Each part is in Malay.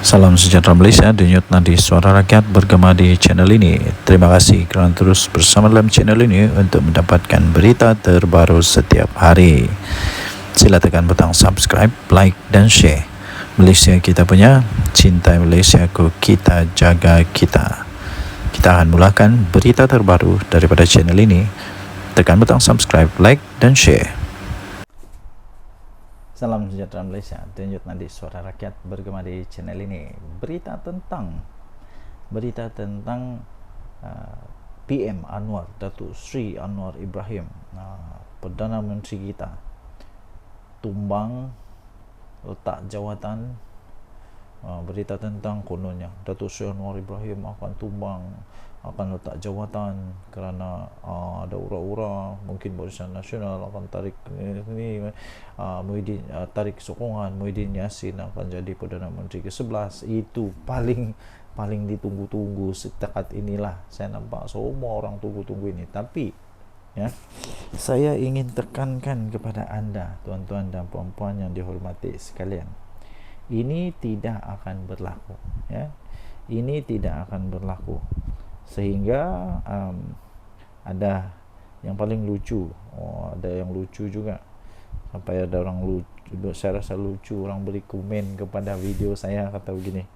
Salam sejahtera Malaysia, denyut nadi suara rakyat bergema di channel ini. Terima kasih kerana terus bersama dalam channel ini untuk mendapatkan berita terbaru setiap hari. Sila tekan butang subscribe, like dan share. Malaysia kita punya, cintai Malaysiaku, kita jaga kita. Kita akan mulakan berita terbaru daripada channel ini. Tekan butang subscribe, like dan share. Salam sejahtera Malaysia, denyut nadi suara rakyat bergema di channel ini. Berita tentang PM Anwar, Datuk Sri Anwar Ibrahim, Perdana Menteri kita, tumbang letak jawatan. Berita tentang kononnya Datuk Sri Anwar Ibrahim akan tumbang, akan letak jawatan kerana ada ura-ura mungkin Barisan Nasional akan tarik Muhyiddin, tarik sokongan Muhyiddin Yassin akan jadi Perdana Menteri ke-11. Itu paling ditunggu-tunggu setakat inilah. Saya nampak semua orang tunggu-tunggu ini. Tapi ya, saya ingin tekankan kepada anda, tuan-tuan dan puan-puan yang dihormati sekalian, ini tidak akan berlaku, ya. Ini tidak akan berlaku. Sehingga ada yang paling lucu, ada yang lucu juga, sampai ada orang lucu, saya rasa lucu, orang beri komen kepada video saya, kata begini,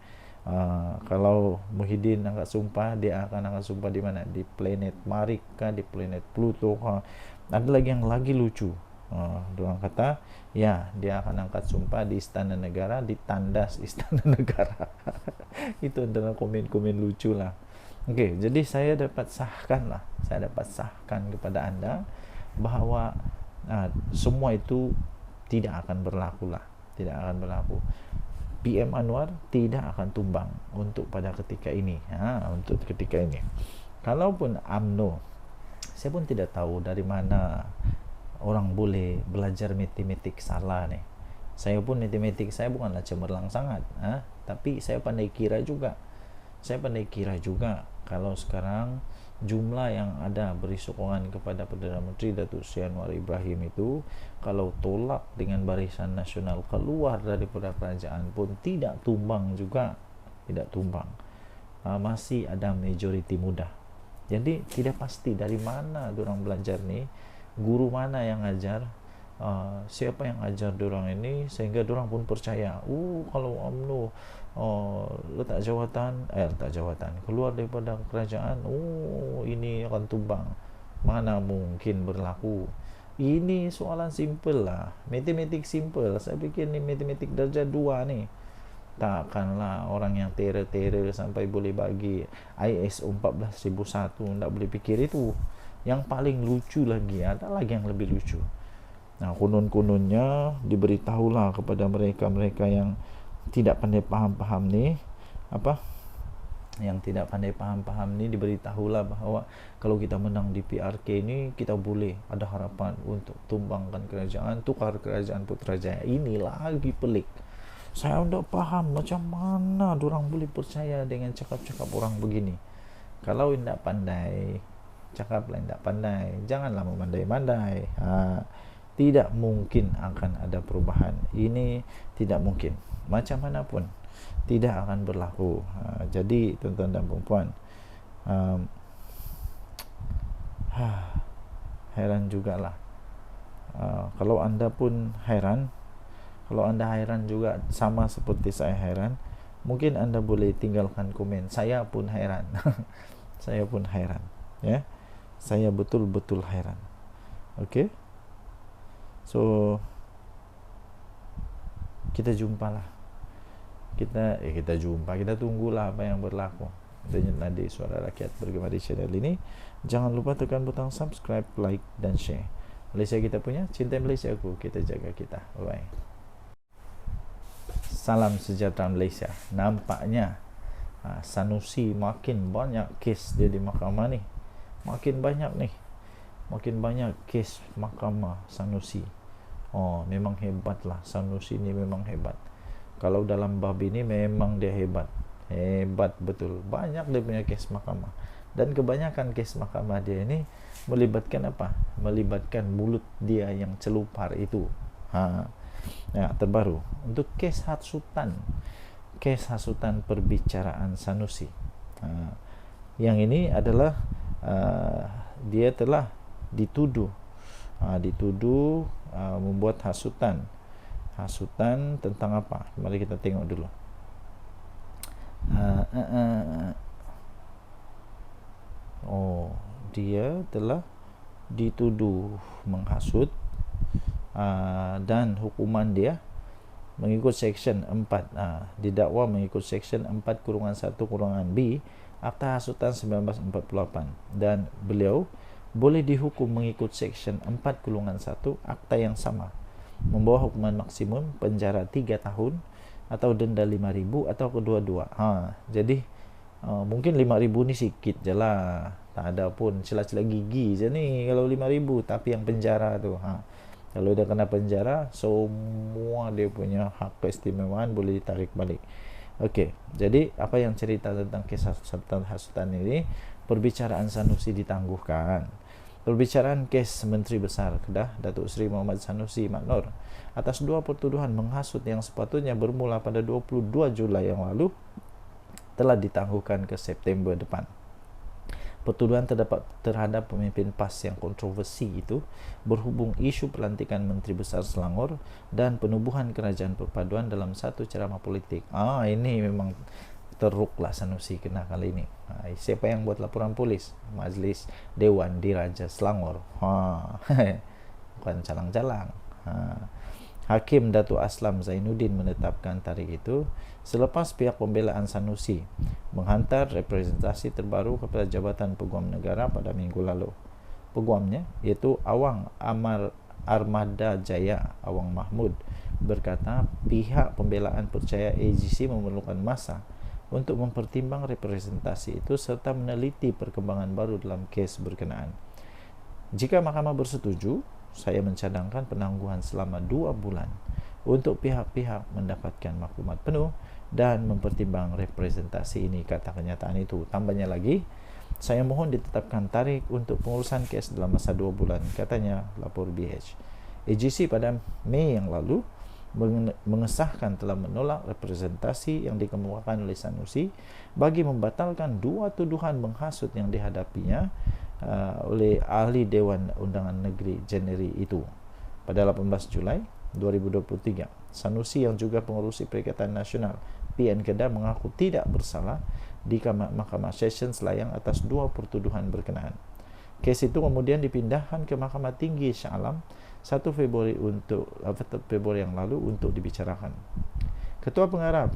kalau Muhyiddin angkat sumpah, dia akan angkat sumpah di mana? Di planet Marik kah, di planet Pluto kah? Ada lagi yang lagi lucu, orang kata ya, dia akan angkat sumpah di Istana Negara, di tandas Istana Negara. Itu adalah komen-komen lucu lah. Okey, jadi saya dapat sahkan kepada anda bahawa semua itu tidak akan berlaku lah, tidak akan berlaku. PM Anwar tidak akan tumbang untuk pada ketika ini, untuk ketika ini. Kalaupun UMNO, saya pun tidak tahu dari mana orang boleh belajar matematik salah ni. Saya pun matematik saya bukanlah cemerlang sangat, tapi saya pandai kira juga. Kalau sekarang jumlah yang ada beri sokongan kepada Perdana Menteri Datuk Seri Anwar Ibrahim itu, kalau tolak dengan Barisan Nasional keluar daripada kerajaan pun tidak tumbang juga, tidak tumbang. Masih ada majoriti muda. Jadi tidak pasti dari mana diorang belajar ni, guru mana yang ajar, siapa yang ajar diorang ini, sehingga diorang pun percaya, kalau UMNO letak jawatan keluar daripada kerajaan, ini akan tumbang. Mana mungkin berlaku. Ini soalan simple lah, matematik simple. Saya fikir ni matematik darjah 2 ni. Takkanlah orang yang terror sampai boleh bagi ISO 14001, tak boleh fikir itu. Yang paling lucu lagi, ada lagi yang lebih lucu. Konon-kononnya diberitahulah kepada mereka-mereka yang tidak pandai faham-faham ni, yang tidak pandai faham-faham ni, diberitahulah bahawa kalau kita menang di PRK ni, kita boleh ada harapan untuk tumbangkan kerajaan, tukar kerajaan Putrajaya. Ini lagi pelik. Saya tidak faham macam mana diorang boleh percaya dengan cakap-cakap orang begini. Kalau tidak pandai, cakaplah tidak pandai, janganlah memandai-mandai. Tidak mungkin akan ada perubahan. Ini tidak mungkin, macam mana pun tidak akan berlaku. Jadi tuan-tuan dan puan-puan, heran jugalah. Kalau anda pun heran, kalau anda heran juga sama seperti saya heran, mungkin anda boleh tinggalkan komen. Saya pun heran. Saya pun heran, ya. Saya betul-betul heran. Okey. So kita jumpalah. Kita tunggulah apa yang berlaku. Denyut nadi suara rakyat bergema di channel ini. Jangan lupa tekan butang subscribe, like dan share. Malaysia kita punya, cintai Malaysiaku, kita jaga kita. Bye. Salam sejahtera Malaysia. Nampaknya Sanusi makin banyak kes dia di mahkamah ni. Makin banyak kes mahkamah Sanusi. Memang hebat lah, Sanusi ni memang hebat. Kalau dalam bab ini memang dia hebat betul. Banyak dia punya kes mahkamah, dan kebanyakan kes mahkamah dia ini melibatkan apa? Melibatkan mulut dia yang celupar itu. Terbaru untuk kes Hat Sultan kes hasutan perbicaraan Sanusi. Yang ini adalah dia telah dituduh membuat hasutan tentang apa? Mari kita tengok dulu. Dia telah dituduh menghasut, dan hukuman dia mengikut Seksyen 4, didakwa mengikut Seksyen 4-1-B Akta Hasutan 1948, dan beliau boleh dihukum mengikut Seksyen 4-1 Akta yang sama, membawa hukuman maksimum penjara 3 tahun atau denda 5.000 atau kedua-dua. Jadi mungkin 5.000 ni sikit je lah, tak ada pun celah-celah gigi je ni kalau 5.000, tapi yang penjara tu, kalau dia kena penjara, semua dia punya hak keistimewaan boleh ditarik balik. Okey, jadi apa yang cerita tentang kes hasutan ini? Perbicaraan Sanusi ditangguhkan. Perbicaraan kes Menteri Besar Kedah Datuk Seri Muhammad Sanusi Maknor atas 2 pertuduhan menghasut yang sepatutnya bermula pada 22 Julai yang lalu telah ditangguhkan ke September depan. Pertuduhan terhadap pemimpin PAS yang kontroversi itu berhubung isu pelantikan Menteri Besar Selangor dan penubuhan kerajaan perpaduan dalam satu ceramah politik. Ini memang teruklah Sanusi kena kali ini. Siapa yang buat laporan polis? Majlis Dewan Diraja Selangor. Bukan calang-calang. Hakim Datuk Aslam Zainuddin menetapkan tarikh itu selepas pihak pembelaan Sanusi menghantar representasi terbaru kepada Jabatan Peguam Negara pada minggu lalu. Peguamnya iaitu Awang Armada Jaya Awang Mahmud berkata pihak pembelaan percaya AGC memerlukan masa untuk mempertimbang representasi itu serta meneliti perkembangan baru dalam kes berkenaan. Jika mahkamah bersetuju, saya mencadangkan penangguhan selama 2 bulan untuk pihak-pihak mendapatkan maklumat penuh dan mempertimbang representasi ini, kata kenyataan itu. Tambahnya lagi, saya mohon ditetapkan tarikh untuk pengurusan kes dalam masa 2 bulan, katanya lapor BH. AGC pada Mei yang lalu mengesahkan telah menolak representasi yang dikemukakan oleh Sanusi bagi membatalkan 2 tuduhan menghasut yang dihadapinya oleh ahli Dewan Undangan Negeri Jeneri itu. Pada 18 Julai 2023, Sanusi yang juga pengerusi Perikatan Nasional PN Kedah mengaku tidak bersalah di Mahkamah Session Selayang atas 2 pertuduhan berkenaan. Kes itu kemudian dipindahkan ke Mahkamah Tinggi Shah Alam 1 Februari yang lalu untuk dibicarakan. Ketua Pengarah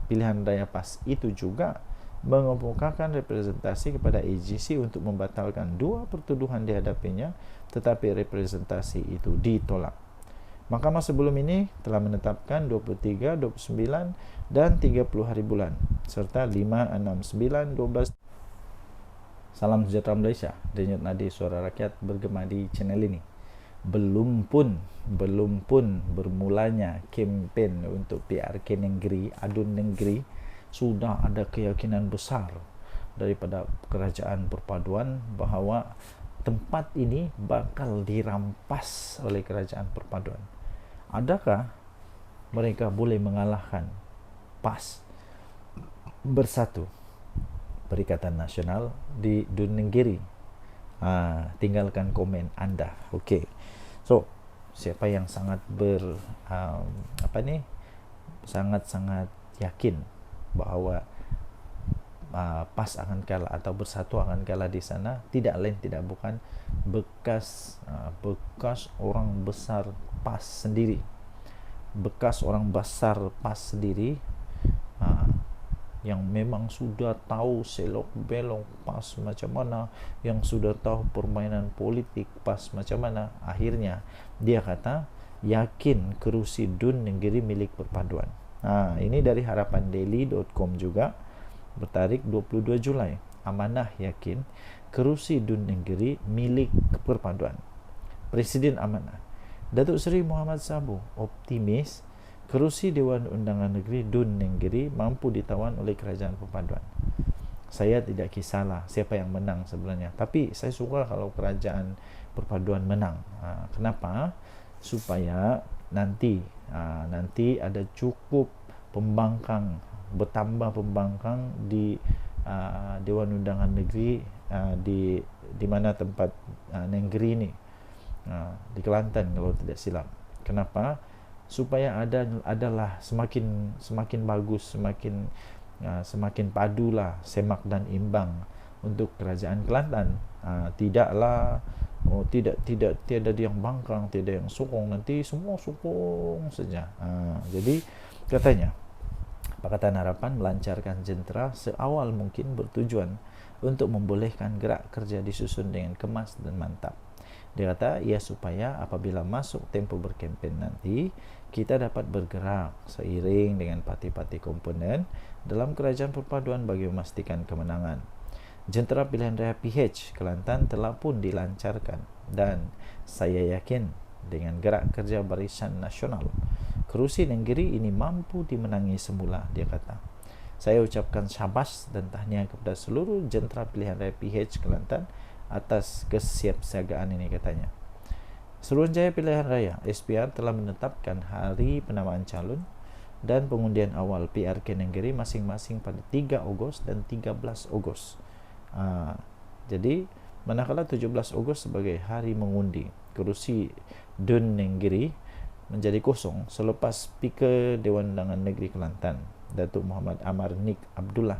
Pilihan Raya PAS itu juga mengemukakan representasi kepada AGC untuk membatalkan 2 pertuduhan dihadapinya, tetapi representasi itu ditolak. Mahkamah sebelum ini telah menetapkan 23, 29 dan 30 hari bulan serta 5, 6, 9, 12. Salam sejahtera Malaysia. Denyut nadi suara rakyat bergema di channel ini. Belum pun bermulanya kempen untuk PRK negeri, adun negeri, sudah ada keyakinan besar daripada kerajaan perpaduan bahawa tempat ini bakal dirampas oleh kerajaan perpaduan. Adakah mereka boleh mengalahkan PAS Bersatu Perikatan Nasional di Dunegiri? Tinggalkan komen anda. Okey. So, siapa yang sangat sangat yakin bahawa PAS akan kalah atau Bersatu akan kalah di sana, tidak lain tidak bukan bekas orang besar PAS sendiri, bekas orang besar PAS sendiri, yang memang sudah tahu selok belok PAS macam mana, yang sudah tahu permainan politik PAS macam mana. Akhirnya dia kata yakin kerusi Dun Negeri milik perpaduan. Ini dari harapandaily.com juga bertarikh 22 Julai. Amanah yakin kerusi Dun Negeri milik perpaduan. Presiden Amanah Datuk Seri Muhammad Sabu optimis kerusi Dewan Undangan Negeri Dun Negeri mampu ditawan oleh kerajaan perpaduan. Saya tidak kisahlah siapa yang menang sebenarnya, tapi saya suka kalau kerajaan perpaduan menang. Kenapa? Supaya nanti ada cukup pembangkang bertambah pembangkang di Dewan Undangan Negeri di mana tempat negeri ni, di Kelantan kalau tidak silap. Kenapa? Supaya adalah semakin bagus, semakin padulah, semak dan imbang untuk kerajaan Kelantan. Tidaklah tiada yang bangkang, tiada yang sokong, nanti semua sokong saja. Jadi katanya Pakatan Harapan melancarkan jentera seawal mungkin, bertujuan untuk membolehkan gerak kerja disusun dengan kemas dan mantap. Dia kata, supaya apabila masuk tempo berkempen nanti, kita dapat bergerak seiring dengan parti-parti komponen dalam kerajaan perpaduan bagi memastikan kemenangan. Jentera pilihan raya PH Kelantan telah pun dilancarkan, dan saya yakin dengan gerak kerja Barisan Nasional, kerusi negeri ini mampu dimenangi semula, dia kata. Saya ucapkan syabas dan tahniah kepada seluruh jentera pilihan raya PH Kelantan atas kesiapsiagaan ini, katanya. Suruhanjaya Pilihan Raya SPR telah menetapkan hari penamaan calon dan pengundian awal PRK negeri masing-masing pada 3 Ogos dan 13 Ogos. Jadi manakala 17 Ogos sebagai hari mengundi, kerusi Dun Negeri menjadi kosong selepas Speaker Dewan Undangan Negeri Kelantan, Datuk Muhammad Amar Nik Abdullah,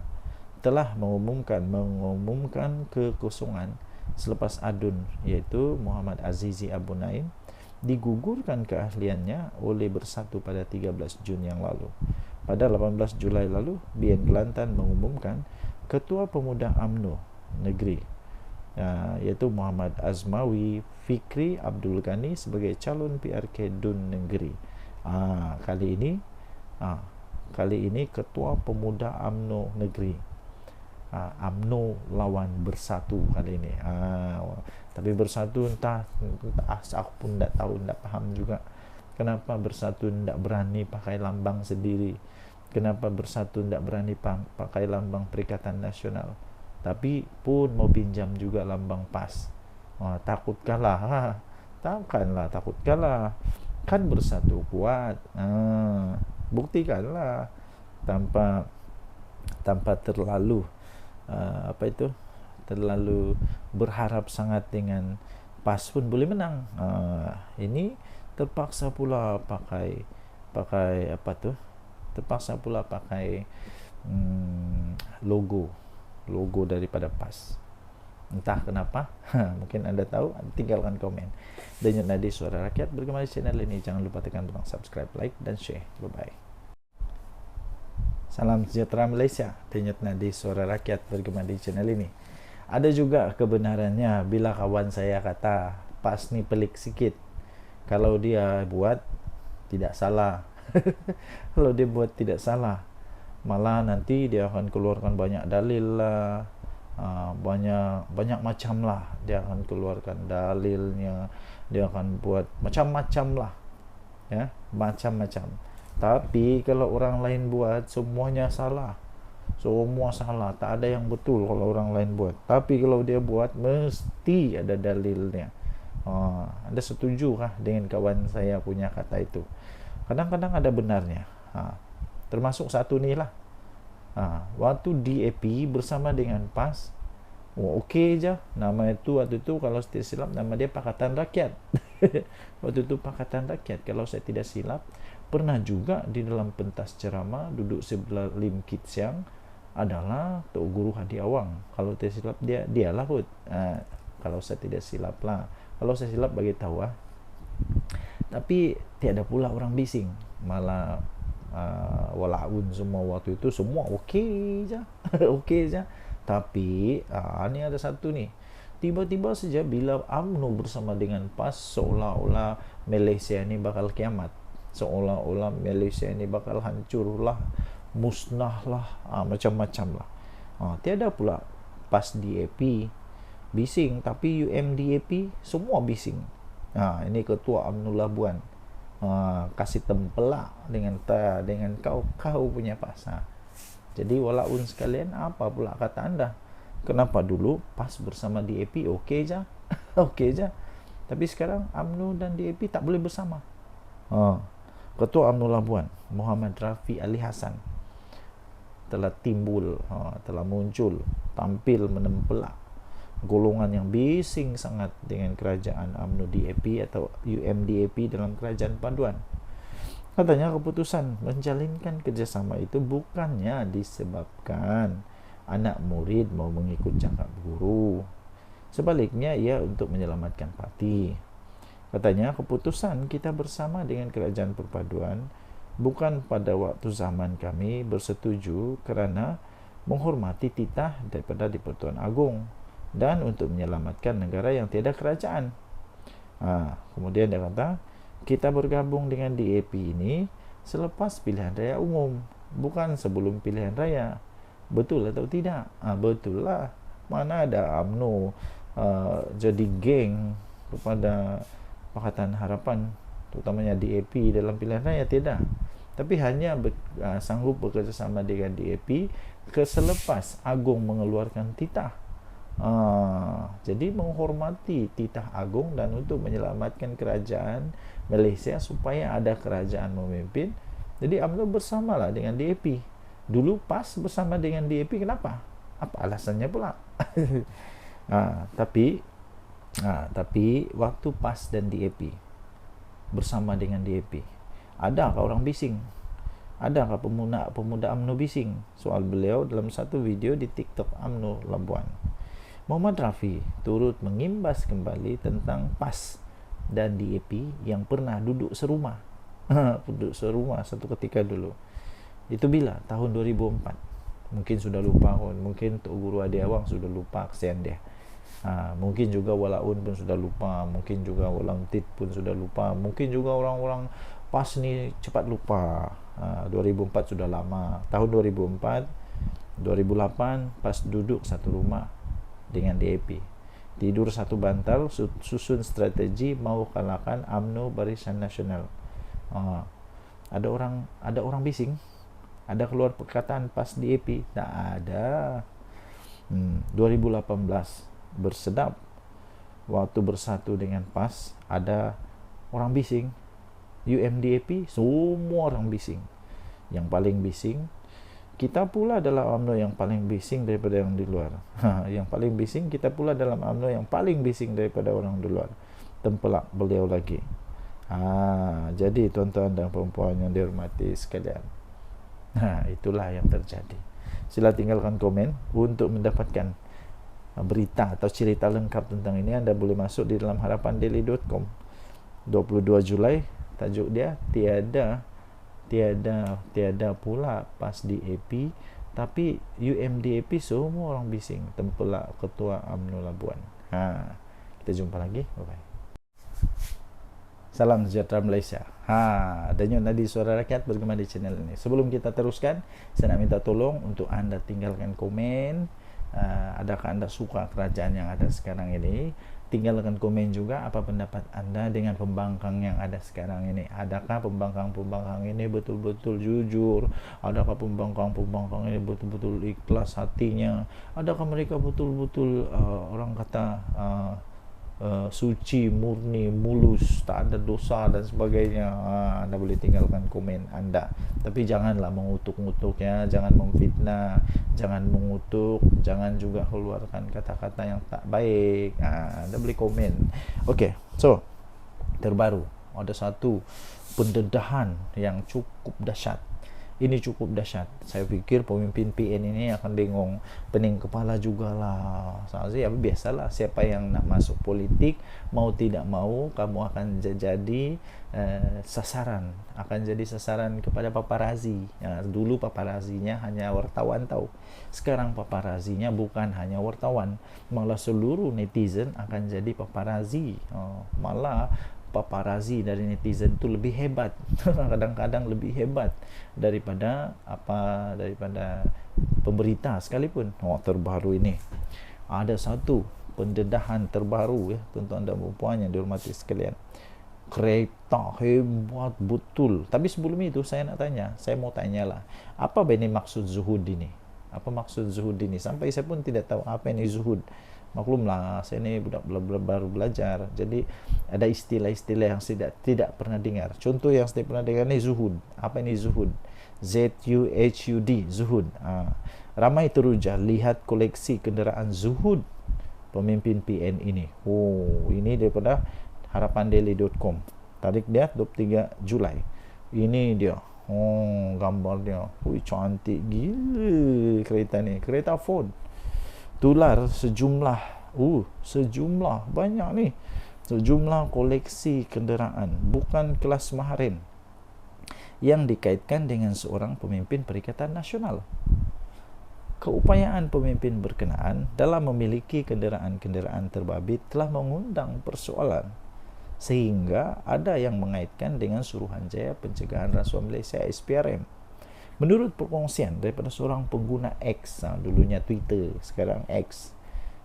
telah mengumumkan kekosongan selepas adun, iaitu Muhammad Azizi Abu Naim digugurkan keahliannya oleh Bersatu pada 13 Jun yang lalu. Pada 18 Julai lalu, BN Kelantan mengumumkan Ketua Pemuda UMNO Negeri, iaitu Muhammad Azmawi Fikri Abdul Ghani sebagai calon PRK Dun Negeri. Kali ini Ketua Pemuda UMNO Negeri, UMNO lawan Bersatu kali ini. Tapi Bersatu entah aku pun tak tahu, tak faham juga kenapa Bersatu tak berani pakai lambang sendiri, kenapa Bersatu tak berani pakai lambang Perikatan Nasional, tapi pun mau pinjam juga lambang PAS. Takut kalah. Takkanlah takut kalah, kan Bersatu kuat. Buktikanlah tanpa terlalu terlalu berharap sangat dengan PAS pun boleh menang. Ini terpaksa pula pakai terpaksa pula pakai logo daripada PAS. Entah kenapa. Mungkin anda tahu, tinggalkan komen. Denyut Nadi Suara Rakyat bergema di channel ini. Jangan lupa tekan butang subscribe, like dan share. Bye-bye. Salam sejahtera Malaysia. Denyut Nadi Suara Rakyat bergema di channel ini. Ada juga kebenarannya bila kawan saya kata PAS ni pelik sikit. Kalau dia buat tidak salah. Kalau dia buat tidak salah, malah nanti dia akan keluarkan banyak dalil lah, banyak macam lah. Dia akan keluarkan dalilnya, dia akan buat macam-macam lah, ya, macam-macam. Tapi kalau orang lain buat, semuanya salah. Semua salah, tak ada yang betul kalau orang lain buat. Tapi kalau dia buat, mesti ada dalilnya. Anda setuju kah dengan kawan saya punya kata itu? Kadang-kadang ada benarnya. Termasuk satu ni lah. Waktu DAP bersama dengan PAS, okey je. Nama itu waktu itu kalau saya tidak silap, nama dia Pakatan Rakyat. Waktu itu Pakatan Rakyat, kalau saya tidak silap. Pernah juga di dalam pentas ceramah duduk sebelah Lim Kit Siang adalah Tok Guru Hadi Awang. Kalau tidak silap dialah kot. Kalau saya tidak silap lah. Kalau saya silap bagi tahu lah. Tapi tiada pula orang bising. Malah walaupun semua waktu itu semua okey je. Okey je. Tapi ni ada satu ni. Tiba-tiba saja bila UMNO bersama dengan PAS, seolah-olah Malaysia ni bakal kiamat. Seolah-olah Malaysia ni bakal hancur lah, musnah lah, macam-macam lah. Tiada pula PAS DAP bising, tapi UMDAP semua bising. Ini Ketua UMNO Labuan kasih tempelak dengan kau punya PAS. Jadi walaupun sekalian, apa pula kata anda? Kenapa dulu PAS bersama DAP okey je? Okey je. Tapi sekarang UMNO dan DAP tak boleh bersama. Ketua UMNO Labuan Muhammad Rafi Ali Hassan telah timbul, telah muncul, tampil menempelak golongan yang bising sangat dengan kerajaan UMNO DAP atau UMDAP dalam kerajaan paduan. Katanya keputusan menjalinkan kerjasama itu bukannya disebabkan anak murid mau mengikut cakap guru. Sebaliknya ia untuk menyelamatkan parti. Katanya keputusan kita bersama dengan kerajaan perpaduan bukan pada waktu zaman kami bersetuju kerana menghormati titah daripada di-Pertuan Agong dan untuk menyelamatkan negara yang tiada kerajaan. Kemudian dia kata, kita bergabung dengan DAP ini selepas pilihan raya umum, bukan sebelum pilihan raya. Betul atau tidak? Betul lah. Mana ada UMNO jadi geng kepada Pakatan Harapan, terutamanya DAP dalam pilihan raya? Tidak. Tapi hanya sanggup bekerjasama dengan DAP selepas Agong mengeluarkan titah. Jadi menghormati titah Agong dan untuk menyelamatkan kerajaan Malaysia supaya ada kerajaan memimpin. Jadi UMNO bersamalah dengan DAP. Dulu PAS bersama dengan DAP, kenapa? Apa alasannya pula? Tapi waktu PAS dan DAP bersama dengan DAP, adakah orang bising? Adakah pemuda UMNO bising? Soal beliau dalam satu video di TikTok UMNO Labuan. Muhammad Rafi turut mengimbas kembali tentang PAS dan DAP yang pernah duduk serumah. Duduk serumah satu ketika dulu. Itu bila? Tahun 2004. Mungkin sudah lupa, mungkin Tok Guru Adi Awang sudah lupa, kesian dia. Mungkin juga Walaun pun sudah lupa, mungkin juga Walang Tit pun sudah lupa, mungkin juga orang-orang PAS ni cepat lupa. 2004 sudah lama. Tahun 2004, 2008 PAS duduk satu rumah dengan DAP. Tidur satu bantal, susun strategi mau kalahkan UMNO Barisan Nasional. Ada orang bising. Ada keluar perkataan PAS DAP? Tak ada. 2018 bersedap waktu bersatu dengan PAS, ada orang bising. UMDAP semua orang bising. Yang paling bising kita pula adalah UMNO yang paling bising daripada yang di luar. Yang paling bising kita pula dalam UMNO yang paling bising daripada orang di luar. Tempelak beliau lagi. Jadi tuan-tuan dan puan-puan yang dihormati sekalian, itulah yang terjadi. Sila tinggalkan komen. Untuk mendapatkan berita atau cerita lengkap tentang ini, anda boleh masuk di dalam harapandaily.com. 22 Julai tajuk dia, tiada pula PAS DAP, tapi UMDAP semua orang bising. Tempelak ketua UMNO Labuan. Kita jumpa lagi. Bye bye. Salam sejahtera Malaysia. Denyut nadi suara rakyat bergema di channel ini. Sebelum kita teruskan, saya nak minta tolong untuk anda tinggalkan komen. Adakah anda suka kerajaan yang ada sekarang ini? Tinggalkan komen juga apa pendapat anda dengan pembangkang yang ada sekarang ini. Adakah pembangkang ini betul-betul jujur? Adakah pembangkang ini betul-betul ikhlas hatinya? Adakah mereka betul-betul orang kata suci, murni, mulus, tak ada dosa dan sebagainya? Anda boleh tinggalkan komen anda, tapi janganlah mengutuk-ngutuk ya, jangan memfitnah, jangan mengutuk, jangan juga keluarkan kata-kata yang tak baik. Anda boleh komen. Okey, so terbaru ada satu pendedahan yang cukup dahsyat. Ini cukup dahsyat. Saya fikir pemimpin PN ini akan bingung, pening kepala jugalah. Soalnya biasalah, siapa yang nak masuk politik, mau tidak mau kamu akan jadi sasaran, akan jadi sasaran kepada paparazi. Dulu paparazinya hanya wartawan tahu. Sekarang paparazinya bukan hanya wartawan, malah seluruh netizen akan jadi paparazi. Malah paparazi dari netizen itu lebih hebat. Kadang-kadang lebih hebat daripada pemberita sekalipun. Terbaru ini ada satu pendedahan terbaru ya, tuan-tuan dan puan yang dihormati sekalian. Kereta hebat betul. Tapi sebelum itu saya mau tanyalah, apa ini maksud zuhud ini? Apa maksud zuhud ini? Sampai saya pun tidak tahu apa ini zuhud. Maklumlah, saya ini budak baru belajar, jadi ada istilah-istilah yang tidak pernah dengar. Contoh yang saya pernah dengar ni zuhud. Apa ini zuhud? ZUHUD, zuhud. Ramai teruja lihat koleksi kenderaan zuhud pemimpin PN ini. Oh, ini daripada harapandaily.com. Tarik dia 23 Julai. Ini dia. Oh, gambar dia. Ui, cantik gila kereta ni. Kereta Ford. Tular sejumlah banyak ni. Sejumlah koleksi kenderaan, bukan kelas maharin, yang dikaitkan dengan seorang pemimpin Perikatan Nasional. Keupayaan pemimpin berkenaan dalam memiliki kenderaan-kenderaan terbabit telah mengundang persoalan, sehingga ada yang mengaitkan dengan Suruhanjaya Pencegahan Rasuah Malaysia SPRM. Menurut perkongsian daripada seorang pengguna X, dulunya Twitter, sekarang X,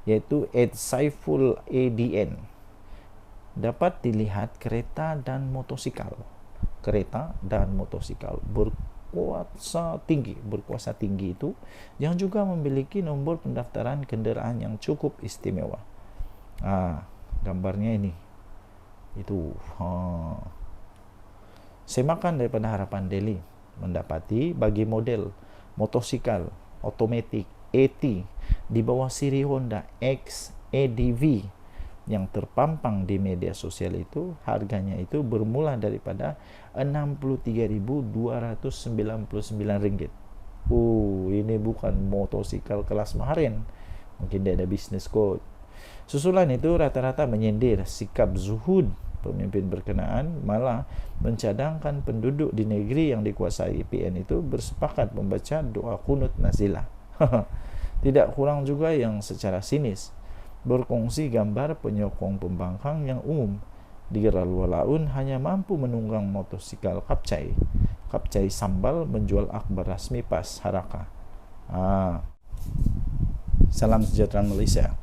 iaitu @saiful_adn, dapat dilihat kereta dan motosikal berkuasa tinggi itu yang juga memiliki nombor pendaftaran kenderaan yang cukup istimewa. Gambarnya ini. Itu. Semakan daripada Harapan Daily mendapati bagi model motosikal otomatik AT di bawah siri Honda X ADV yang terpampang di media sosial itu, harganya itu bermula daripada Rp63.299. Ini bukan motosikal kelas maharin. Mungkin dia ada business code. Susulan itu rata-rata menyindir sikap zuhud pemimpin berkenaan, malah mencadangkan penduduk di negeri yang dikuasai PN itu bersepakat membaca doa kunut nazilah. Tidak kurang juga yang secara sinis berkongsi gambar penyokong pembangkang yang umum di Lalualaun hanya mampu menunggang motosikal kapcai sambal menjual akhbar rasmi PAS Haraka. Salam sejahtera Malaysia.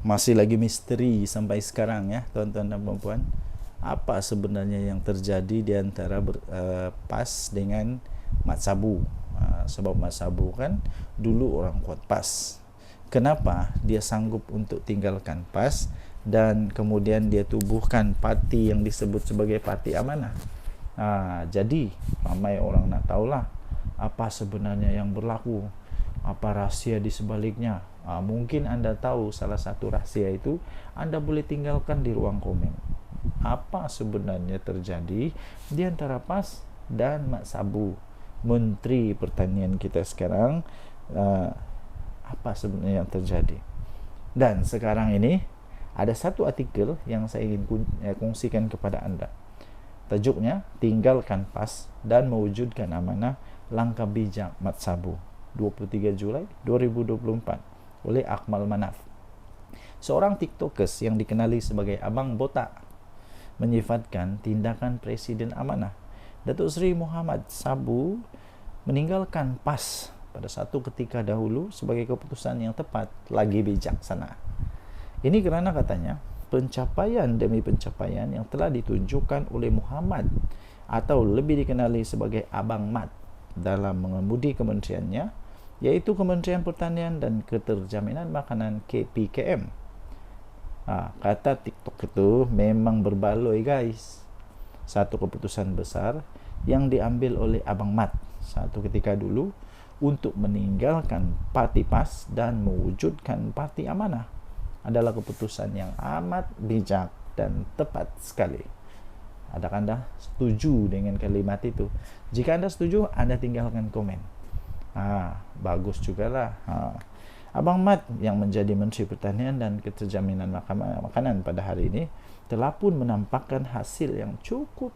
Masih lagi misteri sampai sekarang ya tuan-tuan dan puan-puan. Apa sebenarnya yang terjadi di antara PAS dengan Mat Sabu? Sebab Mat Sabu kan dulu orang kuat PAS. Kenapa dia sanggup untuk tinggalkan PAS dan kemudian dia tubuhkan parti yang disebut sebagai Parti Amanah? Jadi ramai orang nak tahulah apa sebenarnya yang berlaku, apa rahsia di sebaliknya. Mungkin anda tahu salah satu rahsia itu, anda boleh tinggalkan di ruang komen. Apa sebenarnya terjadi di antara PAS dan Mat Sabu, Menteri Pertanian kita sekarang? Apa sebenarnya yang terjadi? Dan sekarang ini ada satu artikel yang saya ingin kongsikan kepada anda. Tajuknya, Tinggalkan PAS dan Mewujudkan Amanah, Langkah Bijak Mat Sabu, 23 Julai 2024 oleh Akmal Manaf. Seorang TikTokers yang dikenali sebagai Abang Botak menyifatkan tindakan Presiden Amanah Datuk Seri Muhammad Sabu meninggalkan PAS pada satu ketika dahulu sebagai keputusan yang tepat lagi bijaksana. Ini kerana katanya pencapaian demi pencapaian yang telah ditunjukkan oleh Muhammad, atau lebih dikenali sebagai Abang Mat, dalam mengemudi kementeriannya, yaitu Kementerian Pertanian dan Keterjaminan Makanan KPKM. Kata TikTok itu memang berbaloi guys. Satu keputusan besar yang diambil oleh Abang Mat satu ketika dulu untuk meninggalkan Parti PAS dan mewujudkan Parti Amanah adalah keputusan yang amat bijak dan tepat sekali. Adakah anda setuju dengan kalimat itu? Jika anda setuju, anda tinggalkan komen. Bagus jugalah. Abang Mat yang menjadi Menteri Pertanian dan Keterjaminan Makanan pada hari ini telah pun menampakkan hasil yang cukup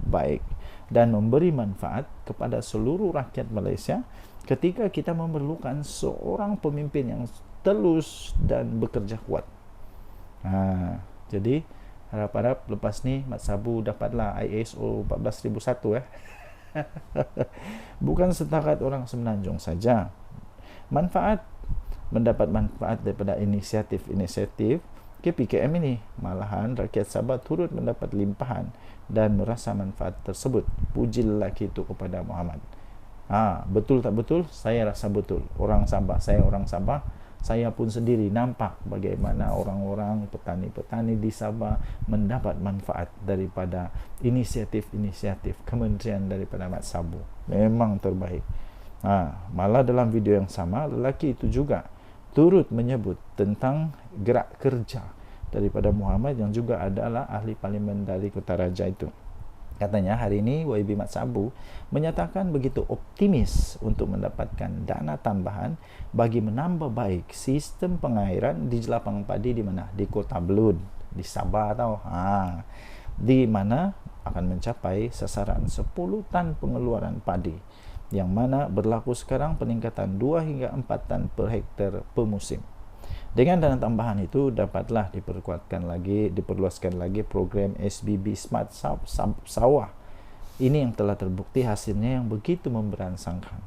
baik dan memberi manfaat kepada seluruh rakyat Malaysia ketika kita memerlukan seorang pemimpin yang telus dan bekerja kuat. Jadi harap-harap lepas ni Mat Sabu dapatlah ISO 14001 Bukan setakat orang Semenanjung saja mendapat manfaat daripada inisiatif KPKM ini. Malahan rakyat Sabah turut mendapat limpahan dan merasa manfaat tersebut. Puji lelaki itu kepada Muhammad. Betul tak betul? Saya rasa betul. Saya orang Sabah, Saya pun sendiri nampak bagaimana orang-orang petani-petani di Sabah mendapat manfaat daripada inisiatif-inisiatif kementerian daripada Mat Sabu. Memang terbaik. Malah dalam video yang sama, lelaki itu juga turut menyebut tentang gerak kerja daripada Muhammad yang juga adalah ahli parlimen dari Kutaraja itu. Katanya hari ini YB Mat Sabu menyatakan begitu optimis untuk mendapatkan dana tambahan bagi menambah baik sistem pengairan di jelapang padi di mana? Di Kota Belud, di Sabah tau. Di mana akan mencapai sasaran 10 tan pengeluaran padi, yang mana berlaku sekarang peningkatan 2 hingga 4 tan per hektar per musim. Dengan dana tambahan itu dapatlah diperluaskan lagi program SBB Smart Sawah. Ini yang telah terbukti hasilnya yang begitu memberangsangkan.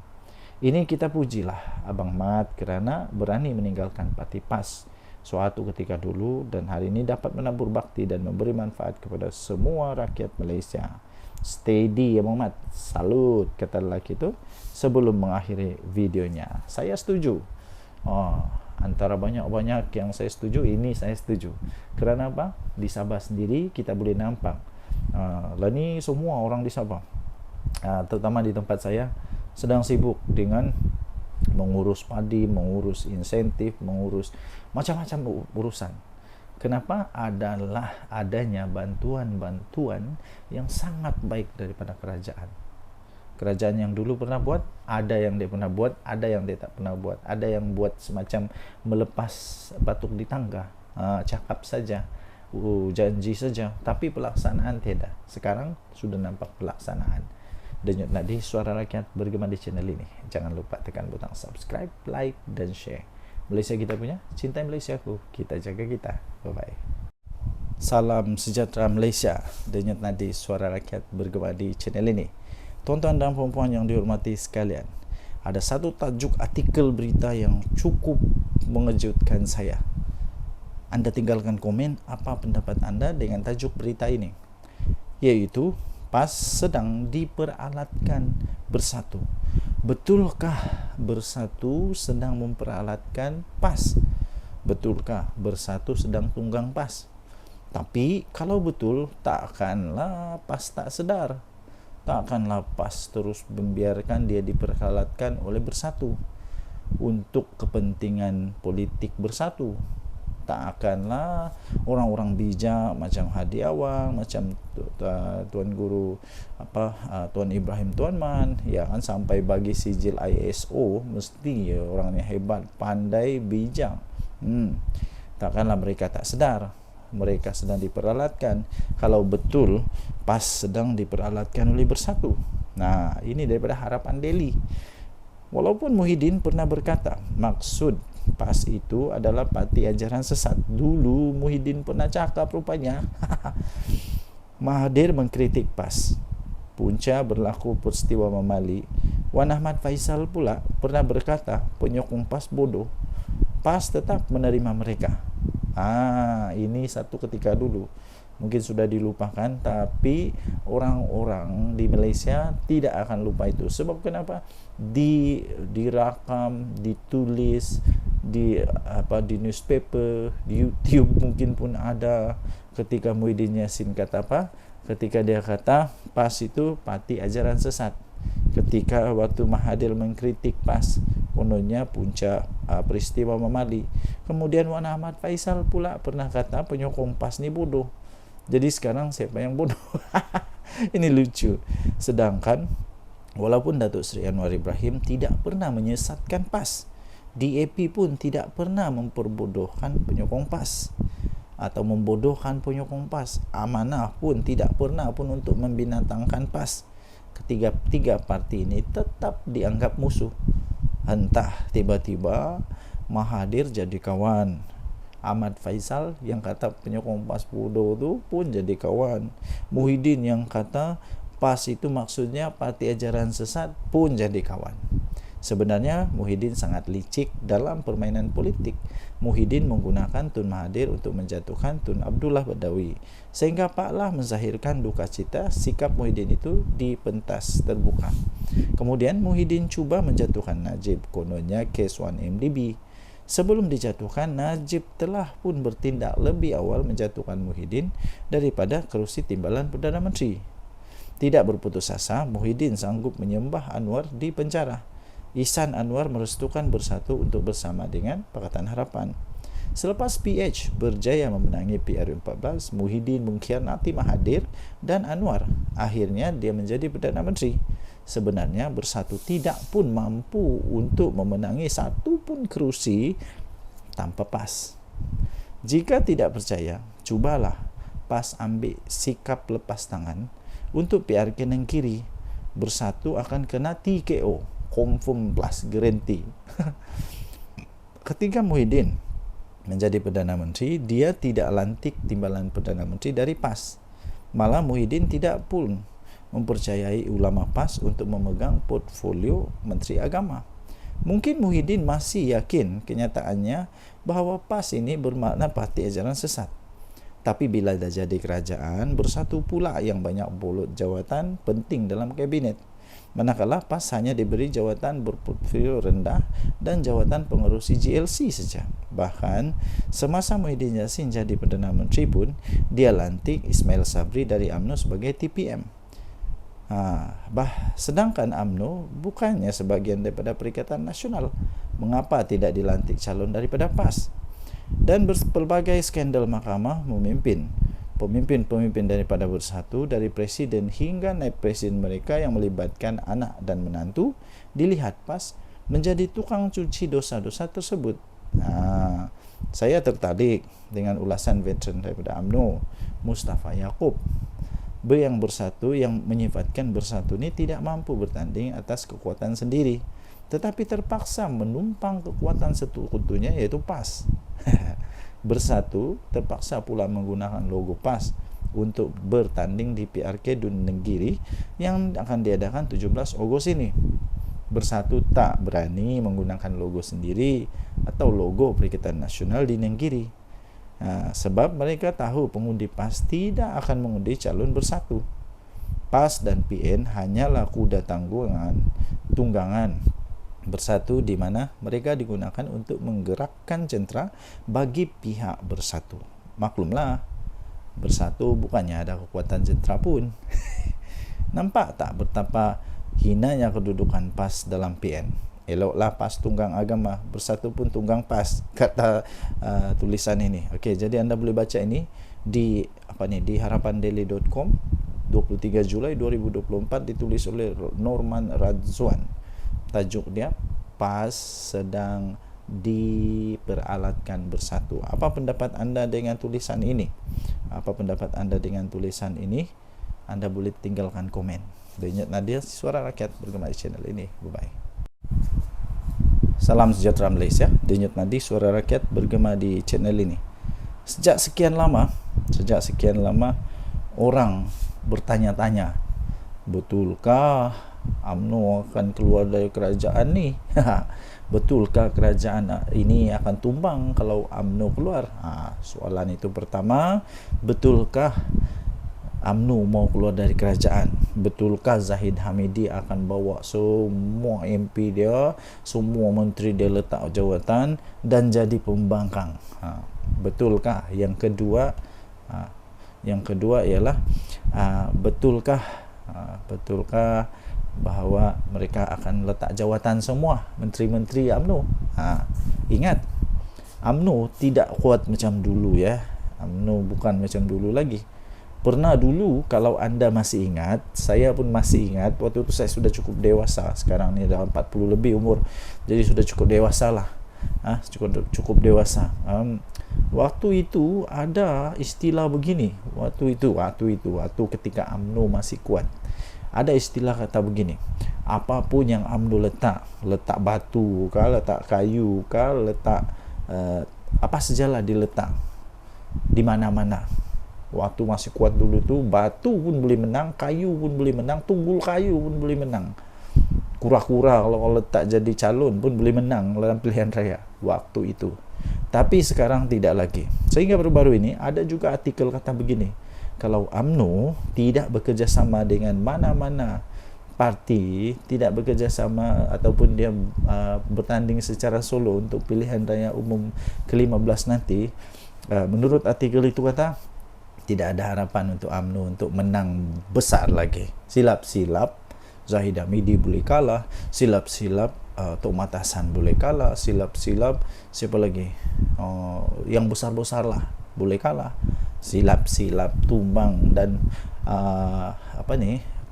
Ini kita pujilah Abang Mat kerana berani meninggalkan parti PAS suatu ketika dulu dan hari ini dapat menabur bakti dan memberi manfaat kepada semua rakyat Malaysia. Steady Abang Mat, salut, kata lelaki itu sebelum mengakhiri videonya. Saya setuju. Antara banyak-banyak yang saya setuju, ini saya setuju. Kerana apa? Di Sabah sendiri kita boleh nampak ni semua orang di Sabah, terutama di tempat saya, sedang sibuk dengan mengurus padi, mengurus insentif, mengurus macam-macam urusan. Kenapa? Adalah adanya bantuan-bantuan yang sangat baik daripada kerajaan. Kerajaan yang dulu pernah buat, ada yang dia pernah buat, ada yang dia tak pernah buat. Ada yang buat semacam melepas batuk di tangga, cakap saja, janji saja, tapi pelaksanaan tidak. Sekarang sudah nampak pelaksanaan. Denyut Nadi, suara rakyat bergema di channel ini. Jangan lupa tekan butang subscribe, like dan share. Malaysia kita punya, cintai Malaysiaku, kita jaga kita. Bye-bye. Salam sejahtera Malaysia. Denyut Nadi, suara rakyat bergema di channel ini. Tuan-tuan dan puan-puan yang dihormati sekalian, ada satu tajuk artikel berita yang cukup mengejutkan saya. Anda tinggalkan komen apa pendapat anda dengan tajuk berita ini, yaitu PAS sedang diperalatkan bersatu. Betulkah bersatu sedang memperalatkan PAS? Betulkah bersatu sedang tunggang PAS? Tapi kalau betul, takkanlah PAS tak sedar. Takkanlah PAS terus membiarkan dia diperalatkan oleh bersatu untuk kepentingan politik bersatu. Takkanlah orang-orang bijak macam Hadi Awang, macam Tuan Guru Tuan Ibrahim Tuan Man, ya kan, sampai bagi sijil ISO, mesti orang yang hebat, pandai, bijak. Takkanlah mereka tak sedar mereka sedang diperalatkan kalau betul PAS sedang diperalatkan oleh bersatu. Nah, ini daripada Harapan Daily. Walaupun Muhyiddin pernah berkata maksud PAS itu adalah parti ajaran sesat. Dulu Muhyiddin pernah cakap rupanya. Mahathir mengkritik PAS. Punca berlaku peristiwa Mamali. Wan Ahmad Faisal pula pernah berkata penyokong PAS bodoh. PAS tetap menerima mereka. Ini satu ketika dulu. Mungkin sudah dilupakan, tapi orang-orang di Malaysia tidak akan lupa itu. Sebab kenapa? Dirakam, ditulis di newspaper, di YouTube mungkin pun ada. Ketika Muhyiddin Yassin kata apa? Ketika dia kata PAS itu parti ajaran sesat. Ketika waktu Mahathir mengkritik PAS, kononnya punca peristiwa Mamali. Kemudian Wan Ahmad Faisal pula pernah kata penyokong PAS ni bodoh. Jadi sekarang siapa yang bodoh? Ini lucu. Sedangkan walaupun Datuk Seri Anwar Ibrahim tidak pernah menyesatkan PAS, DAP pun tidak pernah memperbodohkan penyokong PAS atau membodohkan penyokong PAS. Amanah pun tidak pernah pun untuk membinatangkan PAS. Ketiga parti ini tetap dianggap musuh. Entah tiba-tiba Mahathir jadi kawan, Ahmad Faisal yang kata penyokong PAS bodoh tu pun jadi kawan, Muhyiddin yang kata PAS itu maksudnya parti ajaran sesat pun jadi kawan. Sebenarnya Muhyiddin sangat licik dalam permainan politik. Muhyiddin menggunakan Tun Mahathir untuk menjatuhkan Tun Abdullah Badawi, sehingga Pak Lah menzahirkan duka cita sikap Muhyiddin itu di pentas terbuka. Kemudian Muhyiddin cuba menjatuhkan Najib, kononnya kes 1MDB. Sebelum dijatuhkan, Najib telah pun bertindak lebih awal menjatuhkan Muhyiddin daripada kerusi timbalan Perdana Menteri. Tidak berputus asa, Muhyiddin sanggup menyembah Anwar di penjara. Ihsan Anwar merestukan Bersatu untuk bersama dengan Pakatan Harapan. Selepas PH berjaya memenangi PRU14, Muhyiddin mengkhianati Mahathir dan Anwar. Akhirnya dia menjadi Perdana Menteri. Sebenarnya Bersatu tidak pun mampu untuk memenangi satu pun kerusi tanpa PAS. Jika tidak percaya, cubalah PAS ambil sikap lepas tangan untuk PRK Negeri. Bersatu akan kena TKO, confirm plus guarantee. Ketika Muhyiddin menjadi Perdana Menteri, dia tidak lantik timbalan Perdana Menteri dari PAS. Malah Muhyiddin tidak pun mempercayai ulama PAS untuk memegang portfolio Menteri Agama. Mungkin Muhyiddin masih yakin kenyataannya bahawa PAS ini bermakna parti ajaran sesat. Tapi bila dah jadi kerajaan, Bersatu pula yang banyak bolot jawatan penting dalam kabinet. Manakala PAS hanya diberi jawatan berportfolio rendah dan jawatan pengerusi GLC saja. Bahkan semasa Muhyiddin Yassin jadi Perdana Menteri pun, dia lantik Ismail Sabri dari UMNO sebagai TPM. Sedangkan UMNO bukannya sebahagian daripada Perikatan Nasional. Mengapa tidak dilantik calon daripada PAS? Dan berbagai skandal mahkamah memimpin pemimpin-pemimpin daripada Bersatu, dari presiden hingga naib presiden mereka yang melibatkan anak dan menantu, dilihat PAS menjadi tukang cuci dosa-dosa tersebut. Saya tertarik dengan ulasan veteran daripada UMNO, Mustafa Yaakob, yang Bersatu, yang menyifatkan Bersatu ini tidak mampu bertanding atas kekuatan sendiri, tetapi terpaksa menumpang kekuatan sekutunya, yaitu PAS. Bersatu terpaksa pula menggunakan logo PAS untuk bertanding di PRK Dun Negeri yang akan diadakan 17 Ogos ini. Bersatu tak berani menggunakan logo sendiri atau logo Perikatan Nasional di Negeri. Sebab mereka tahu pengundi PAS tidak akan mengundi calon Bersatu. PAS dan PN hanyalah kuda tunggangan Bersatu, di mana mereka digunakan untuk menggerakkan jentera bagi pihak Bersatu. Maklumlah, Bersatu bukannya ada kekuatan jentera pun. Nampak tak betapa hinanya kedudukan PAS dalam PN? Eloklah PAS tunggang agama, Bersatu pun tunggang PAS, kata tulisan ini. Okey, jadi anda boleh baca ini di di harapandaily.com 23 Julai 2024, ditulis oleh Norman Radzwan. Tajuk dia, PAS sedang diperalatkan Bersatu. Apa pendapat anda dengan tulisan ini? Apa pendapat anda dengan tulisan ini? Anda boleh tinggalkan komen. Denyut Nadir, Suara Rakyat, bergema di channel ini. Bye-bye. Salam sejahtera Malaysia. Denyut Nadir, Suara Rakyat, bergema di channel ini. Sejak sekian lama orang bertanya-tanya, betulkah UMNO akan keluar dari kerajaan ni? Betulkah kerajaan ini akan tumbang kalau UMNO keluar? Soalan itu pertama. Betulkah UMNO mau keluar dari kerajaan? Betulkah Zahid Hamidi akan bawa semua MP dia, semua menteri dia letak jawatan dan jadi pembangkang? Betulkah? Yang kedua ialah betulkah bahawa mereka akan letak jawatan semua menteri-menteri UMNO? Ingat, UMNO tidak kuat macam dulu ya. UMNO bukan macam dulu lagi. Pernah dulu, kalau anda masih ingat, saya pun masih ingat, waktu itu saya sudah cukup dewasa. Sekarang ni dah 40 lebih umur, jadi sudah cukup dewasa lah. Cukup dewasa. Waktu itu ada istilah begini. Waktu ketika UMNO masih kuat, ada istilah kata begini, apapun yang UMNO letak batu kah, letak kayu kah, letak apa sajalah diletak di mana-mana. Waktu masih kuat dulu tu, batu pun boleh menang, kayu pun boleh menang, tunggul kayu pun boleh menang. Kura-kura kalau letak jadi calon pun boleh menang dalam pilihan raya waktu itu. Tapi sekarang tidak lagi. Sehingga baru-baru ini ada juga artikel kata begini, kalau UMNO tidak bekerjasama dengan mana-mana parti tidak bekerjasama ataupun dia bertanding secara solo untuk pilihan raya umum ke-15 nanti, menurut artikel itu kata tidak ada harapan untuk UMNO untuk menang besar lagi. Silap-silap Zahid Hamidi boleh kalah, silap-silap Tok Matasan boleh kalah, silap-silap siapa lagi, yang besar-besar lah boleh kalah, silap-silap tumbang dan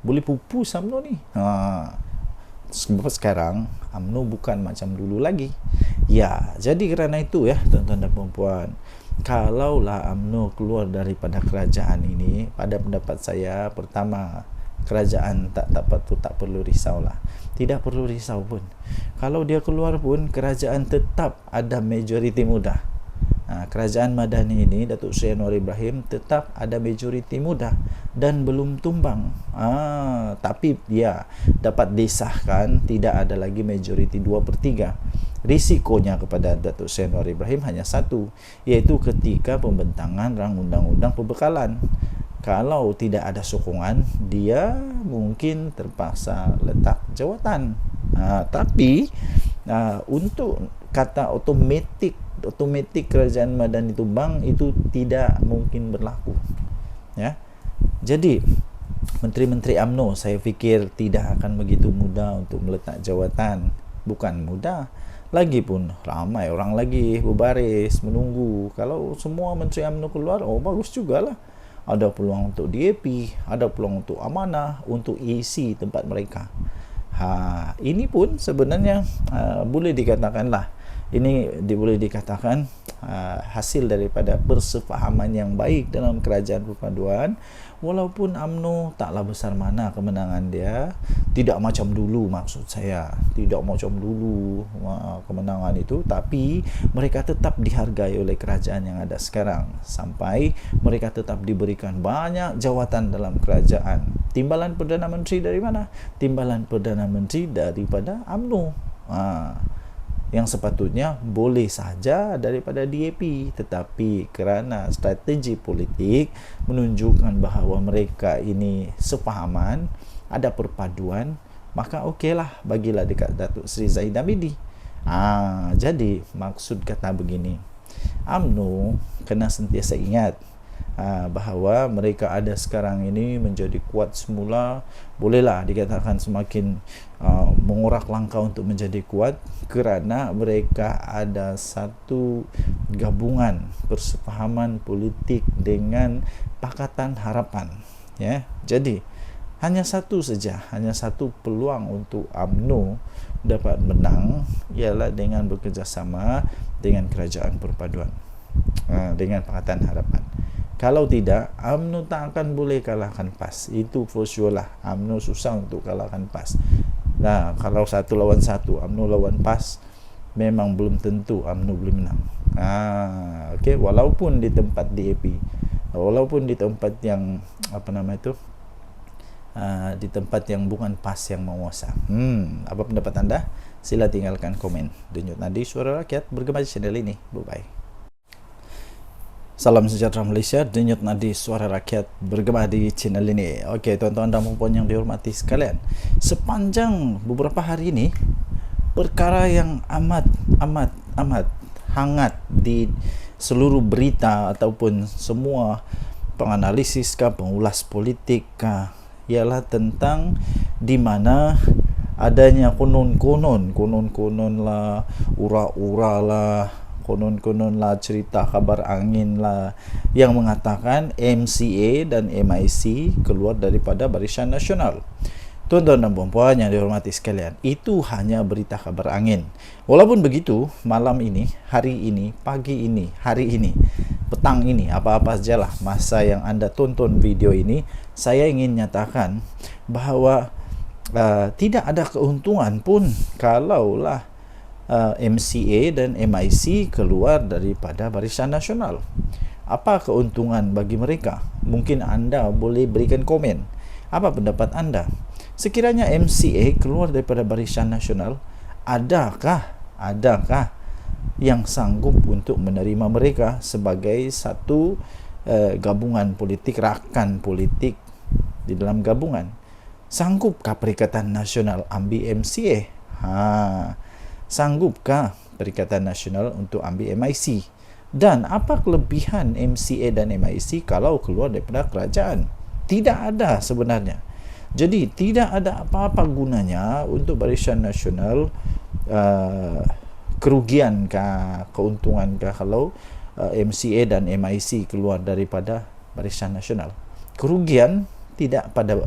boleh pupus UMNO ni. Sebab sekarang UMNO bukan macam dulu lagi. Ya, jadi kerana itu ya tuan-tuan dan puan-puan, kalaulah UMNO keluar daripada kerajaan ini, pada pendapat saya, pertama, kerajaan tak perlu risaulah. Tidak perlu risau pun. Kalau dia keluar pun, kerajaan tetap ada majoriti muda. Kerajaan Madani ini, Datuk Seri Anwar Ibrahim, tetap ada majoriti muda dan belum tumbang. Tapi ya, dapat disahkan tidak ada lagi majoriti 2/3. Risikonya kepada Datuk Seri Anwar Ibrahim hanya satu, iaitu ketika pembentangan rang undang-undang pembekalan. Kalau tidak ada sokongan, dia mungkin terpaksa letak jawatan. Tapi untuk kata otomatik kerajaan Madani tumbang itu tidak mungkin berlaku. Ya. Jadi menteri-menteri UMNO saya fikir tidak akan begitu mudah untuk meletak jawatan. Bukan mudah, lagipun ramai orang lagi berbaris menunggu. Kalau semua menteri UMNO keluar, bagus jugalah. Ada peluang untuk DAP, ada peluang untuk amanah, untuk isi tempat mereka. Ini pun sebenarnya boleh dikatakan hasil daripada persefahaman yang baik dalam kerajaan perpaduan. Walaupun UMNO taklah besar mana kemenangan dia, tidak macam dulu, maksud saya tidak macam dulu kemenangan itu, tapi mereka tetap dihargai oleh kerajaan yang ada sekarang, sampai mereka tetap diberikan banyak jawatan dalam kerajaan. Timbalan Perdana Menteri dari mana? Timbalan Perdana Menteri daripada UMNO, yang sepatutnya boleh sahaja daripada DAP, tetapi kerana strategi politik menunjukkan bahawa mereka ini sefahaman, ada perpaduan, maka okeylah, bagilah dekat Datuk Seri Zahid Hamidi. Jadi maksud kata begini, UMNO kena sentiasa ingat bahawa mereka ada sekarang ini menjadi kuat semula, bolehlah dikatakan semakin mengorak langkah untuk menjadi kuat kerana mereka ada satu gabungan persefahaman politik dengan Pakatan Harapan, ya. Jadi hanya satu peluang untuk UMNO dapat menang, ialah dengan bekerjasama dengan Kerajaan Perpaduan, dengan Pakatan Harapan. Kalau tidak, UMNO tak akan boleh kalahkan PAS. Itu for sure lah. UMNO susah untuk kalahkan PAS. Kalau 1 lawan 1, UMNO lawan PAS, memang belum tentu UMNO boleh menang. Okay? Walaupun di tempat DAP, walaupun di tempat yang di tempat yang bukan PAS yang menguasa. Apa pendapat anda? Sila tinggalkan komen. Denyut Nadi Suara Rakyat bergema di channel ini. Bye-bye. Salam sejahtera Malaysia, Denyut Nadi Suara Rakyat bergema di channel ini. Okey, tuan-tuan dan puan yang dihormati sekalian, sepanjang beberapa hari ini, perkara yang amat hangat di seluruh berita ataupun semua penganalisis pengulas politik ialah tentang di mana adanya konon-konon lah, ura-ura lah, konon lah, cerita kabar angin lah, yang mengatakan MCA dan MIC keluar daripada Barisan Nasional. Tuan-tuan dan puan-puan yang dihormati sekalian, itu hanya berita kabar angin. Walaupun begitu, malam ini, hari ini, pagi ini, hari ini, petang ini, apa-apa sajalah masa yang anda tonton video ini, saya ingin nyatakan bahawa tidak ada keuntungan pun kalaulah MCA dan MIC keluar daripada Barisan Nasional. Apa keuntungan bagi mereka? Mungkin anda boleh berikan komen. Apa pendapat anda? Sekiranya MCA keluar daripada Barisan Nasional, adakah yang sanggup untuk menerima mereka sebagai satu gabungan politik, rakan politik di dalam gabungan? Sanggupkah Perikatan Nasional ambil MCA? Sanggupkah Perikatan Nasional untuk ambil MIC? Dan apa kelebihan MCA dan MIC kalau keluar daripada kerajaan? Tidak ada sebenarnya. Jadi tidak ada apa-apa gunanya untuk Barisan Nasional kerugiankah, keuntungankah kalau MCA dan MIC keluar daripada Barisan Nasional. Kerugian tidak pada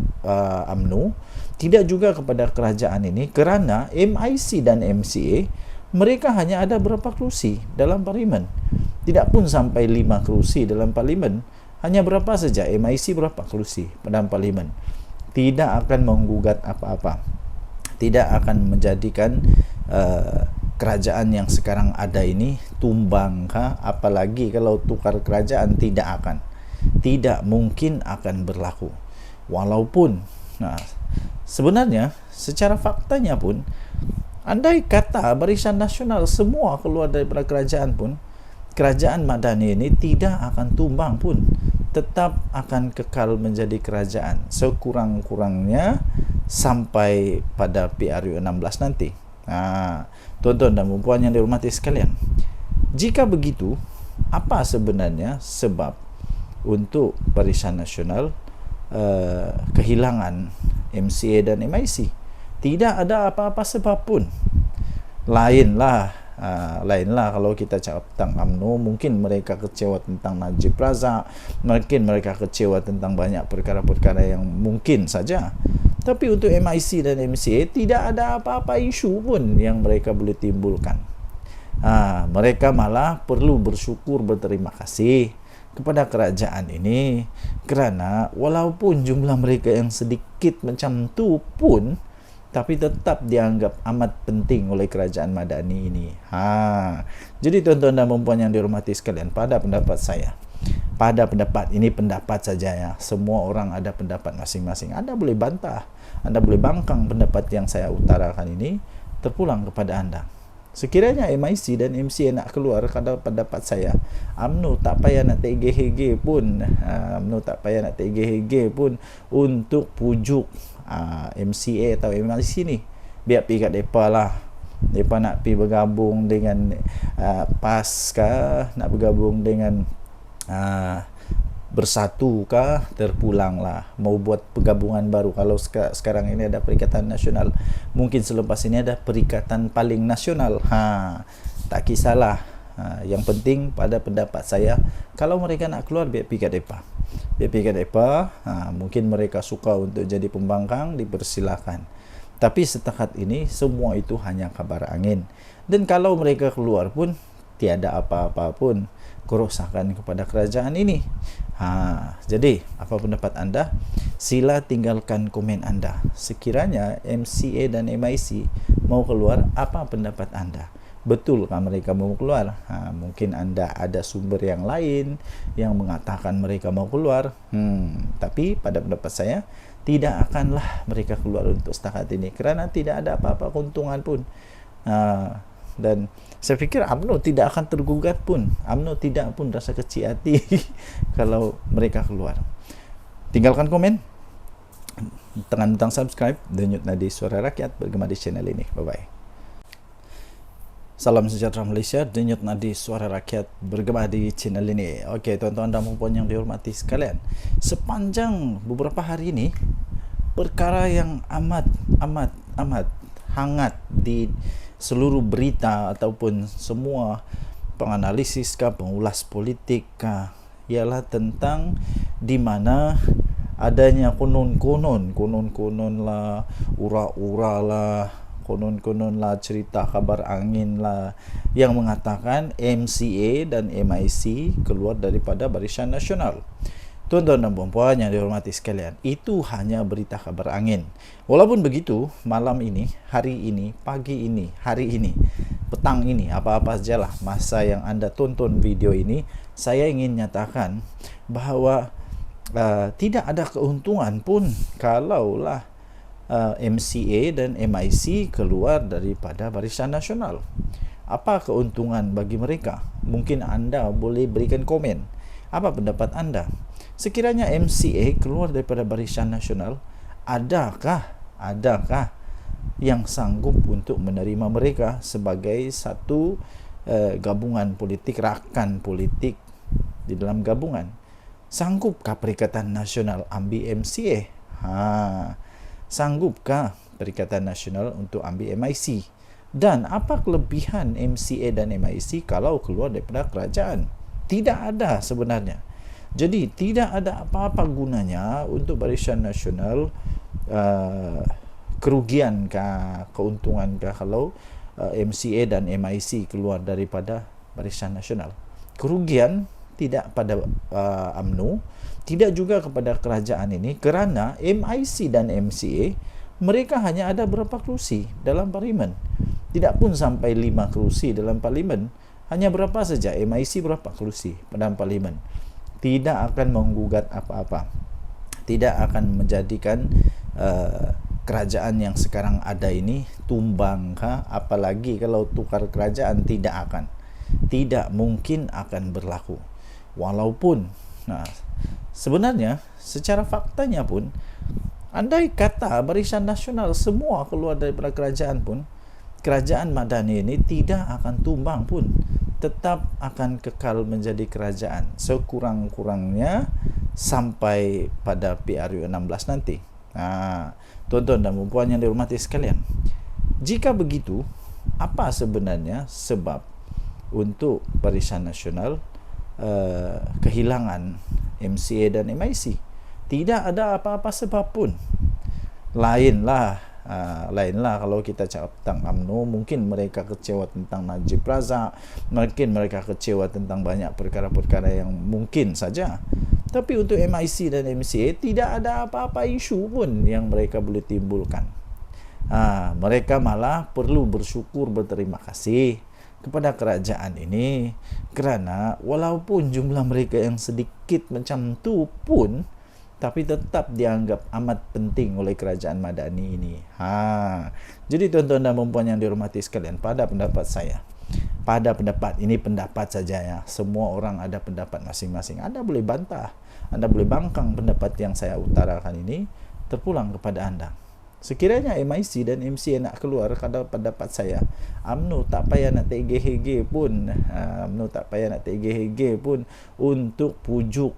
UMNO, tidak juga kepada kerajaan ini, kerana MIC dan MCA mereka hanya ada berapa kerusi dalam parlimen. Tidak pun sampai 5 kerusi dalam parlimen, hanya berapa saja MIC berapa kerusi dalam parlimen. Tidak akan menggugat apa-apa, tidak akan menjadikan kerajaan yang sekarang ada ini tumbangkah, apalagi kalau tukar kerajaan, tidak mungkin akan berlaku. Walaupun sebenarnya secara faktanya pun, andai kata Barisan Nasional semua keluar daripada kerajaan pun, kerajaan Madani ini tidak akan tumbang pun, tetap akan kekal menjadi kerajaan sekurang-kurangnya sampai pada PRU 16 nanti. Tuan-tuan dan puan yang dihormati sekalian, jika begitu, apa sebenarnya sebab untuk Barisan Nasional kehilangan MCA dan MIC? Tidak ada apa-apa sebab pun. Lainlah kalau kita cakap tentang UMNO, mungkin mereka kecewa tentang Najib Razak, mungkin mereka kecewa tentang banyak perkara-perkara yang mungkin saja. Tapi untuk MIC dan MCA tidak ada apa-apa isu pun yang mereka boleh timbulkan. Mereka malah perlu bersyukur, berterima kasih kepada kerajaan ini, kerana walaupun jumlah mereka yang sedikit macam tu pun, tapi tetap dianggap amat penting oleh kerajaan Madani ini. Jadi tuan-tuan dan puan yang dihormati sekalian, pada pendapat saya, ini pendapat saja ya, semua orang ada pendapat masing-masing. Anda boleh bantah, Anda boleh bangkang pendapat yang saya utarakan ini, terpulang kepada Anda. Sekiranya MIC dan MCA nak keluar, kalau pendapat saya, UMNO tak payah nak tergeh-geh pun, untuk pujuk MCA atau MIC ni. Biar pergi kat mereka lah. Mereka nak pergi bergabung dengan PAS kah, nak bergabung dengan Bersatu kah, terpulanglah. Mau buat pergabungan baru. Kalau sekarang ini ada Perikatan Nasional, mungkin selepas ini ada Perikatan Paling Nasional. Tak kisahlah. Yang penting pada pendapat saya, kalau mereka nak keluar, biar pergi kat mereka. Mungkin mereka suka untuk jadi pembangkang, dipersilakan. Tapi setakat ini semua itu hanya kabar angin. Dan kalau mereka keluar pun, tiada apa-apa pun kerosakan kepada kerajaan ini. Jadi apa pendapat anda? Sila tinggalkan komen anda. Sekiranya MCA dan MIC mau keluar, apa pendapat anda? Betulkah mereka mau keluar? Mungkin anda ada sumber yang lain yang mengatakan mereka mau keluar. Tapi pada pendapat saya, tidak akanlah mereka keluar untuk setakat ini, kerana tidak ada apa-apa keuntungan pun. Dan saya fikir UMNO tidak akan tergugat pun. UMNO tidak pun rasa kecil hati kalau mereka keluar. Tinggalkan komen, tekan butang subscribe, denyut nadi Suara Rakyat bergema di channel ini. Bye-bye. Salam sejahtera Malaysia, denyut nadi Suara Rakyat bergema di channel ini. Okey, tuan-tuan dan puan yang dihormati sekalian, sepanjang beberapa hari ini, perkara yang amat hangat di seluruh berita ataupun semua penganalisis pengulas politik ialah tentang di mana adanya konon-konon lah, ura-ura lah, konon lah, cerita kabar angin lah yang mengatakan MCA dan MIC keluar daripada Barisan Nasional. Tuan-tuan dan puan yang dihormati sekalian, itu hanya berita kabar angin. Walaupun begitu, malam ini, hari ini, pagi ini, hari ini, petang ini, apa-apa sajalah masa yang anda tonton video ini, saya ingin nyatakan bahawa tidak ada keuntungan pun kalaulah MCA dan MIC keluar daripada Barisan Nasional. Apa keuntungan bagi mereka? Mungkin anda boleh berikan komen. Apa pendapat anda? Sekiranya MCA keluar daripada Barisan Nasional, adakah yang sanggup untuk menerima mereka sebagai satu gabungan politik, rakan politik di dalam gabungan? Sanggupkah Perikatan Nasional ambil MCA? Sanggupkah Perikatan Nasional untuk ambil MIC? Dan apa kelebihan MCA dan MIC kalau keluar daripada kerajaan? Tidak ada sebenarnya. Jadi tidak ada apa-apa gunanya untuk Barisan Nasional kerugiankah, keuntungankah kalau MCA dan MIC keluar daripada Barisan Nasional? Kerugian tidak pada UMNO, tidak juga kepada kerajaan ini, kerana MIC dan MCA mereka hanya ada berapa kerusi dalam parlimen. Tidak pun sampai 5 kerusi dalam parlimen. Hanya berapa saja, MIC berapa kerusi dalam parlimen. Tidak akan menggugat apa-apa. Tidak akan menjadikan kerajaan yang sekarang ada ini tumbang, apalagi kalau tukar kerajaan, tidak mungkin akan berlaku. Walaupun sebenarnya secara faktanya pun, andai kata Barisan Nasional semua keluar daripada kerajaan pun, kerajaan Madani ini tidak akan tumbang pun, tetap akan kekal menjadi kerajaan sekurang-kurangnya sampai pada PRU 16 nanti. Tuan-tuan dan puan yang dihormati sekalian, jika begitu, apa sebenarnya sebab untuk Barisan Nasional kehilangan MCA dan MIC? Tidak ada apa-apa sebab pun. Lainlah kalau kita cakap tentang UMNO, mungkin mereka kecewa tentang Najib Razak, mungkin mereka kecewa tentang banyak perkara-perkara yang mungkin saja. Tapi untuk MIC dan MCA tidak ada apa-apa isu pun yang mereka boleh timbulkan. Mereka malah perlu bersyukur, berterima kasih kepada kerajaan ini, kerana walaupun jumlah mereka yang sedikit macam tu pun, tapi tetap dianggap amat penting oleh kerajaan Madani ini. Jadi tuan-tuan dan puan yang dihormati sekalian, pada pendapat saya, pendapat saja ya, semua orang ada pendapat masing-masing. Anda boleh bantah, Anda boleh bangkang pendapat yang saya utarakan ini, terpulang kepada Anda. Sekiranya MIC dan MCA nak keluar, kalau pendapat saya, UMNO tak payah nak tergeh-geh pun, untuk pujuk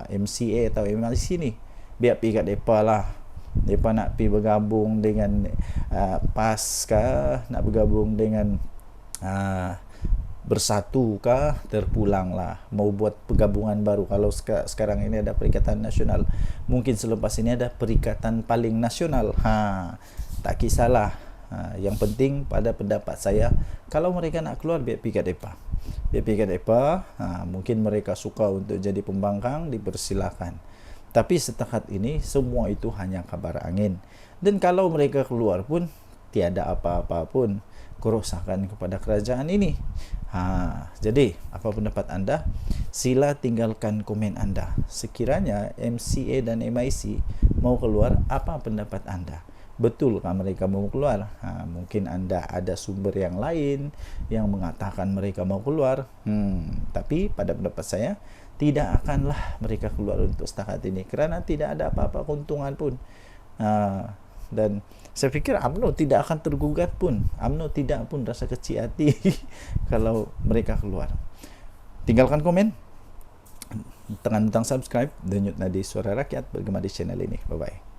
MCA atau MIC ni. Biar pergi kat mereka lah. Mereka nak pergi bergabung dengan PAS kah, nak bergabung dengan Bersatu kah, terpulanglah. Mau buat pergabungan baru. Kalau sekarang ini ada Perikatan Nasional, mungkin selepas ini ada Perikatan Paling Nasional. Tak kisahlah. Yang penting pada pendapat saya, kalau mereka nak keluar, biar pergi kat mereka. Mungkin mereka suka untuk jadi pembangkang, dipersilakan. Tapi setakat ini semua itu hanya kabar angin. Dan kalau mereka keluar pun, tiada apa-apa pun kerosakan kepada kerajaan ini. Jadi apa pendapat anda? Sila tinggalkan komen anda. Sekiranya MCA dan MIC mau keluar, apa pendapat anda? Betulkah mereka mau keluar? Mungkin anda ada sumber yang lain yang mengatakan mereka mau keluar. Tapi pada pendapat saya, tidak akanlah mereka keluar untuk setakat ini, kerana tidak ada apa-apa keuntungan pun. Dan saya fikir UMNO tidak akan tergugat pun. UMNO tidak pun rasa kecil hati kalau mereka keluar. Tinggalkan komen, tekan butang subscribe, denyut nadi Suara Rakyat bergema di channel ini. Bye-bye.